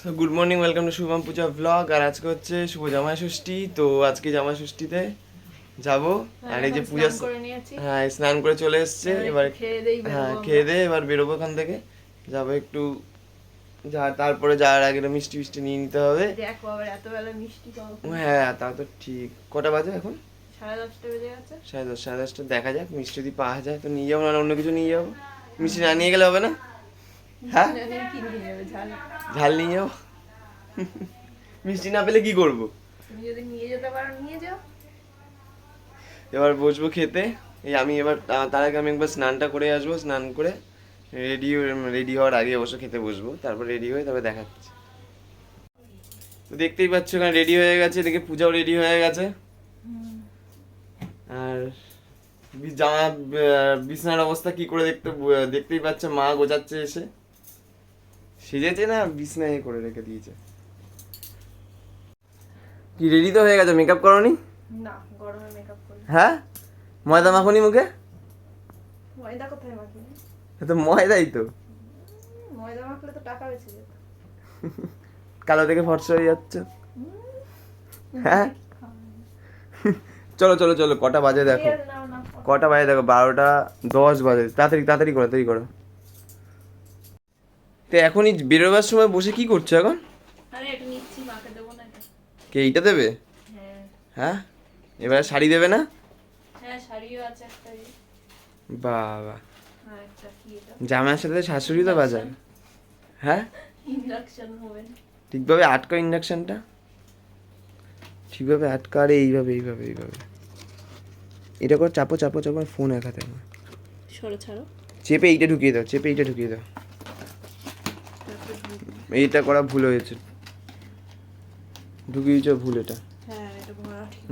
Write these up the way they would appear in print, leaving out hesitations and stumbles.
তো good morning, welcome to Shubham Puja blog. আর আজকে হচ্ছে শুভ জামাই ষষ্ঠী। তো আজকে জামাই ষষ্ঠীতে যাব। আর এই যে পূজা, হ্যাঁ স্নান করে চলে এসছে। এবার হ্যাঁ খেয়ে দিয়ে এবার বেরোবো এখান থেকে, যাবো একটু তারপরে যাওয়ার আগে মিষ্টি ফিষ্টি নিয়ে নিতে হবে। হ্যাঁ তা তো ঠিক। কটা বাজে এখন? 10:30 বেজে গেছে। 10:30 10:30 দেখা যাক, মিষ্টি যদি পাওয়া যায় তো নিয়ে যাবো, না অন্য কিছু নিয়ে যাবো। মিষ্টি না নিয়ে গেলে হবে না? হ্যাঁ ঝাল নিয়ে যাবো। মিষ্টি না পেলে কি করবো? তুমি যদি নিয়ে যেতে পারো নিয়ে যাও। এবার বসবো খেতে। এই আমি এবার তার আগে আমি একবার স্নানটা করে আসবো। স্নান করে রেডি হওয়ার আগে অবশ্য খেতে বসবো, তারপর রেডি হয়ে তবে দেখাচ্ছি। তো দেখতেই পাচ্ছ এখানে রেডি হয়ে গেছে, এদিকে পূজাও রেডি হয়ে গেছে। আর জামা বিছানার অবস্থা কি করে দেখতেই পাচ্ছে, মা গোছাচ্ছে এসে। সেজেছে না বিছনায় করে রেখে দিয়েছে। কি রেডি তো হয়ে গেছে, মেকআপ করোনি? না, গরমে মেকআপ করি। হ্যাঁ ময়দা মাখনি মুখে? ময়দা কোথায় মাখি? তো ময়দাই তো। ময়দা মাখলে তো টাকা বেঁচে যেত। কালো থেকে ফর্সা হয়ে যাচ্ছে। হ্যাঁ চলো চলো চলো, কটা বাজে দেখো, কটা বাজে দেখো, 12:10 বাজে। তাড়াতাড়ি তাড়াতাড়ি করো, তাড়াতাড়ি করো। তো এখনই বেরোবার সময় বসে কি করছো এখন? আরে এটা নিচ্ছি, মাকে দেবো না এটা। কে এইটা দেবে? হ্যাঁ হ্যাঁ এবার শাড়ি দেবে না? হ্যাঁ, শাড়িও আছে একটা। বাবা, হ্যাঁ একটা কি এটা? জামাইয়ের সাথে শাশুড়ি তো বাজার। হ্যাঁ ইন্ডাকশন ওভেন। ঠিকভাবে আটকা ইন্ডাকশনটা, ঠিকভাবে আটকা। আরে এইভাবে এইভাবে এইভাবে এটা করে চাপো চাপো চাপো, ফোন এক হাতে সরে ছাড়ো। চেপে এইটা ঢুকিয়ে দাও, চেপে এইটা ঢুকিয়ে দাও। এইটা করা ভুল হয়েছে, ঢুকিয়েছ ভুল এটা। হ্যাঁ এটা ভরা ঠিক।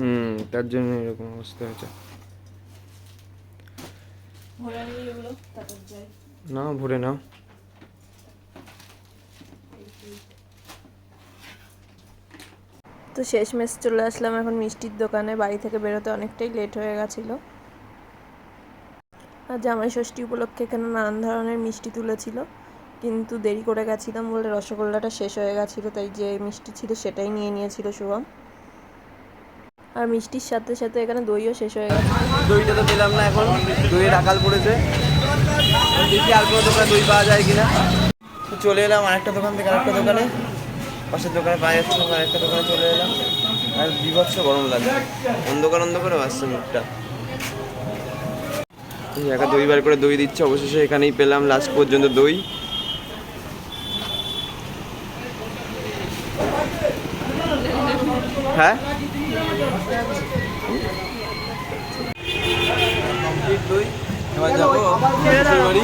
তার জন্য এরকম অবস্থা হয়েছে। ভরা নিয়ে এগুলো তারপর যাই। নাও ভরে নাও। তো শেষমেশ চলে আসলাম এখন মিষ্টির দোকানে। বাড়ি থেকে বেরোতে অনেকটাই লেট হয়ে গেছিলো। আর জামাই ষষ্ঠী উপলক্ষে এখানে নানান ধরনের মিষ্টি তুলেছিল, কিন্তু দেরি করে গেছিলাম বলে রসগোল্লাটা শেষ হয়ে গেছিলো, তাই যে মিষ্টি ছিল সেটাই নিয়ে নিয়েছিল শুভম। আর মিষ্টির সাথে সাথে এখানে দইও শেষ হয়ে গেছে। দইটা তো পেলাম না এখন, দইয়ের আকাল পড়েছে। দেখি আর কোনো দোকানে দই পাওয়া যায় কিনা। তো চলে এলাম আরেকটা দোকান থেকে আরেকটা দোকানে, পাশের দোকানে পাওয়া যাচ্ছে না, আরেকটা দোকানে চলে এলাম। আর বিভৎস গরম লাগে, অন্ধকার অন্ধকারও আসছে মুখটা। একা দই বার করে দই দিচ্ছে, অবশেষে এখানেই পেলাম লাস্ট পর্যন্ত দই। হ্যাঁ দই, এবার যাবো বাড়ি।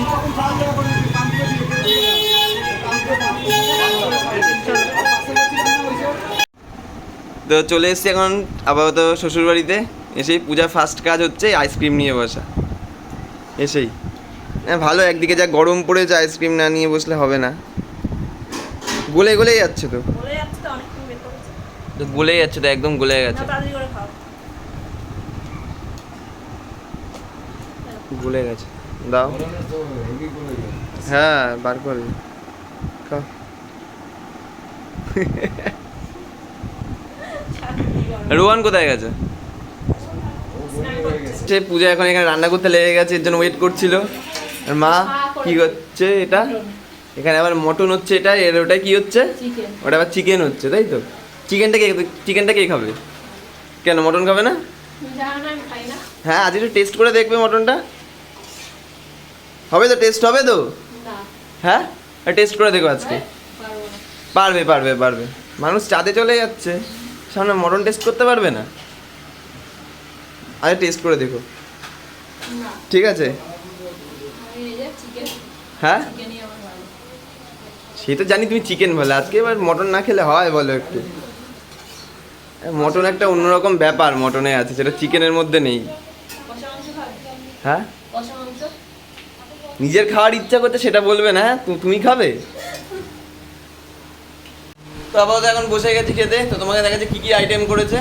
তো চলে এসছি এখন আপাতত শ্বশুর বাড়িতে। এসেই পূজা ফার্স্ট কাজ হচ্ছে আইসক্রিম নিয়ে বসা। এসেই হ্যাঁ ভালো, একদিকে যা গরম পড়েছে, আইসক্রিম না নিয়ে বসলে হবে না। গলে গলেই যাচ্ছে তো, গলেই যাচ্ছে তো, একদম গলে গেছে, গলে গেছে। দাও, হ্যাঁ বার করে খাও। রোহান কোথায় গেছে? সে পূজা এখন এখানে রান্না করতে লেগে গেছে, এর জন্য ওয়েট করছিল। আর মা কি হচ্ছে এটা? এখানে আবার মটন হচ্ছে, এটা এর ওটা কি হচ্ছে? ওটা আবার চিকেন হচ্ছে, তাই তো? চিকেনটা কে খাবে? কেন মটন খাবে না? হ্যাঁ আজ একটু টেস্ট করে দেখবে মটনটা, হবে তো? টেস্ট হবে তো? হ্যাঁ টেস্ট করে দেখো আজকে। পারবে পারবে পারবে, মানুষ চাঁদে চলে যাচ্ছে, সামনে মটন টেস্ট করতে পারবে না? আরে টেস্ট করে দেখো, ঠিক আছে? হ্যাঁ সে তো জানি তুমি চিকেন ভালো, আজকে এবার মটন না খেলে হয় বলো একটু? মটন একটা অন্যরকম ব্যাপার মটনে আছে, সেটা চিকেনের মধ্যে নেই। হ্যাঁ নিজের খাওয়ার ইচ্ছা করছে সেটা বলবে না, হ্যাঁ তুমি খাবে তো। আপাতত এখন বসে গেছি খেতে। তো তোমাকে দেখাচ্ছে কি কি আইটেম করেছে।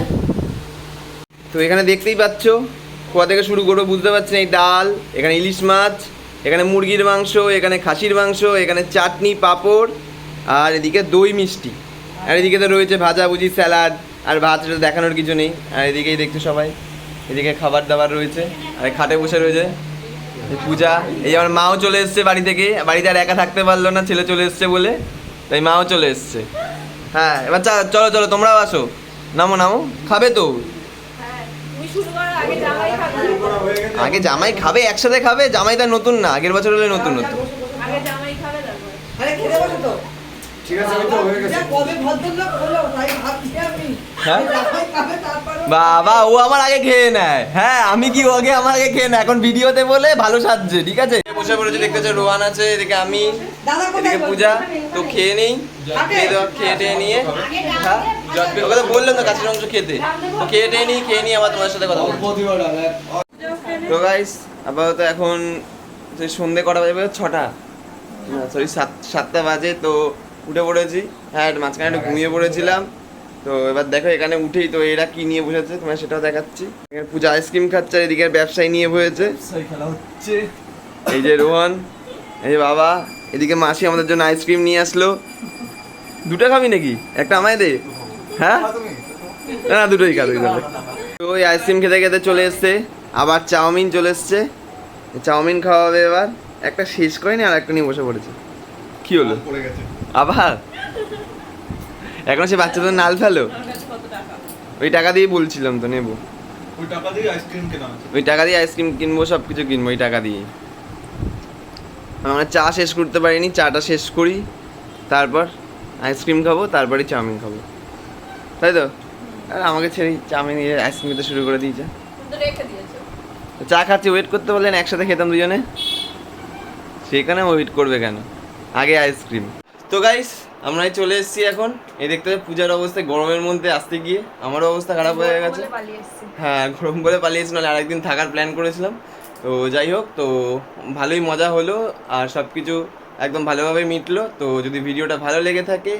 তো এখানে দেখতেই পাচ্ছ, কোথা থেকে শুরু করবো বুঝতে পারছি না। এই ডাল, এখানে ইলিশ মাছ, এখানে মুরগির মাংস, এখানে খাসির মাংস, এখানে চাটনি পাঁপড়, আর এদিকে দই মিষ্টি, আর এদিকে তো রয়েছে ভাজাভুজি, স্যালাড, আর ভাত দেখানোর কিছু নেই। আর এদিকেই দেখছো সবাই, এদিকে খাবার দাবার রয়েছে, আর খাটে বসে রয়েছে এই পূজা। এই আমার মাও চলে এসছে বাড়ি থেকে, বাড়িতে আর একা থাকতে পারলো না, ছেলে চলে এসছে বলে, তাই মাও চলে এসছে। হ্যাঁ এবার চলো চলো তোমরাও আসো, নামো নামো, খাবে তো? আগে জামাই খাবে, একসাথে খাবে, জামাই তার নতুন না, আগের বছর হলে নতুন হতো। হ্যাঁ বাবা, ও আমার আগে খেয়ে নেয়। হ্যাঁ আমি কি ও আগে আমার আগে খেয়ে নেয়, এখন ভিডিওতে বলে ভালো সাজছে, ঠিক আছে। বসে পড়েছে, দেখতেছে রোহান আছে, এদিকে আমি, এদিকে পূজা। তো খেয়ে নেই, খেয়ে টেয়ে নিয়ে, হ্যাঁ ওকে তো বললাম তো কাছের অংশ খেতে, তো খেয়ে টেয়ে নিয়ে আবার তোমার সাথে কথা বলবো। তো গাইস আপাতত এখন সন্ধে কটা বাজে, 6টা, সরি 7টা বাজে। তো উঠে পড়েছি, হ্যাঁ মাঝখানে একটু ঘুমিয়ে পড়েছিলাম। তো এবার দেখো এখানে উঠেই তো এরা কি নিয়ে বসেছে, তোমার সেটাও দেখাচ্ছি। এখানে পূজা আইসক্রিম খাচ্ছে, আর এদিকে ব্যবসায়ী নিয়ে বসেছে, খেলা হচ্ছে। এই যে রোহন, এই যে বাবা, এদিকে মাসি আমাদের জন্য আইসক্রিম নিয়ে আসলো। দুটো খাবি নাকি? একটা আমায় দে। হ্যাঁ না দুটোই খাবি। তো ওই আইসক্রিম খেতে খেতে চলে এসছে, আবার চাউমিন চলে এসছে, চাউমিন খাওয়া হবে এবার। একটা শেষ করেনি, আর একটা নিয়ে বসে পড়েছে। কি হলো আবার? এখন সে বাচ্চাদের নাল ফেলো। ওই টাকা দিয়ে বলছিলাম তো নেবো, ওই টাকা দিয়ে আইসক্রিম কিনবো, সব কিছু কিনবো ওই টাকা দিয়ে। আমরা চা শেষ করতে পারিনি, চাটা শেষ করি, তারপর আইসক্রিম খাবো, তারপরে চাউমিন খাবো, তাই তো? আর আমাকে ছেড়ে চাউমিন আইসক্রিম খেতে শুরু করে দিয়েছে। চা খাচ্ছি, ওয়েট করতে বললেন, একসাথে খেতাম দুজনে, সেখানে ওয়েট করবে কেন, আগে আইসক্রিম। তো গাইস আমরা চলে এসেছি এখন, এই দেখতে পূজার অবস্থা গরমের মধ্যে আসতে গিয়ে আমারও অবস্থা খারাপ হয়ে গেছে। হ্যাঁ গরম করে পালিয়েছি, নাহলে আরেকদিন থাকার প্ল্যান করেছিলাম। তো যাই হোক, তো ভালোই মজা হলো, আর সব কিছু একদম ভালোভাবে মিটলো। তো যদি ভিডিওটা ভালো লেগে থাকে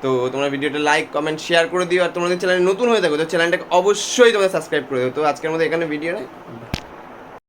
তো তোমরা ভিডিওটা লাইক কমেন্ট শেয়ার করে দিও, আর তোমাদের চ্যানেল নতুন হয়ে থাকো তো চ্যানেলটাকে অবশ্যই তোমরা সাবস্ক্রাইব করে দিও। তো আজকের মধ্যে এখানে ভিডিও নেই।